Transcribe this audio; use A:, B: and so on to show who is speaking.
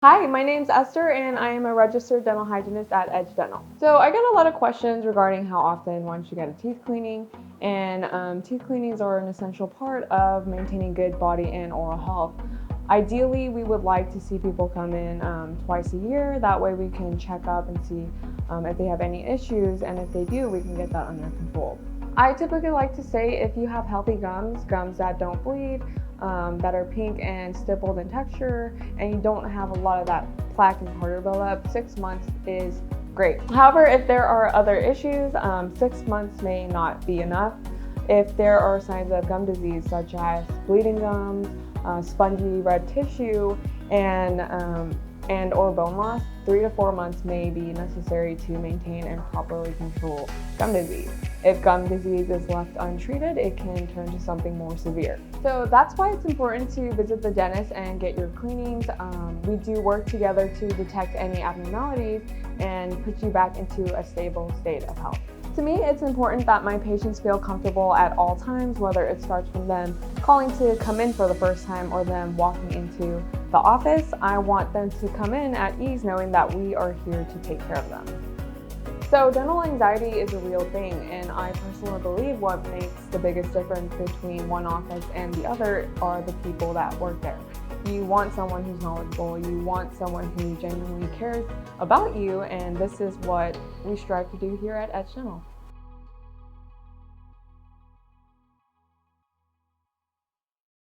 A: Hi, my name's Esther and I am a registered dental hygienist at Edge Dental. So I get a lot of questions regarding how often one should get a teeth cleaning, and teeth cleanings are an essential part of maintaining good body and oral health. Ideally, we would like to see people come in twice a year. That way we can check up and see if they have any issues, and if they do, we can get that under control. I typically like to say if you have healthy gums that don't bleed, that are pink and stippled in texture, and you don't have a lot of that plaque and tartar buildup, 6 months is great. However, if there are other issues, 6 months may not be enough. If there are signs of gum disease such as bleeding gums, spongy red tissue, and or bone loss, 3 to 4 months may be necessary to maintain and properly control gum disease. If gum disease is left untreated, it can turn to something more severe. So that's why it's important to visit the dentist and get your cleanings. We do work together to detect any abnormalities and put you back into a stable state of health. To me, it's important that my patients feel comfortable at all times, whether it starts from them calling to come in for the first time or them walking into the office. I want them to come in at ease knowing that we are here to take care of them. So dental anxiety is a real thing, and I personally believe what makes the biggest difference between one office and the other are the people that work there. You want someone who's knowledgeable, you want someone who genuinely cares about you, and this is what we strive to do here at Edge Dental.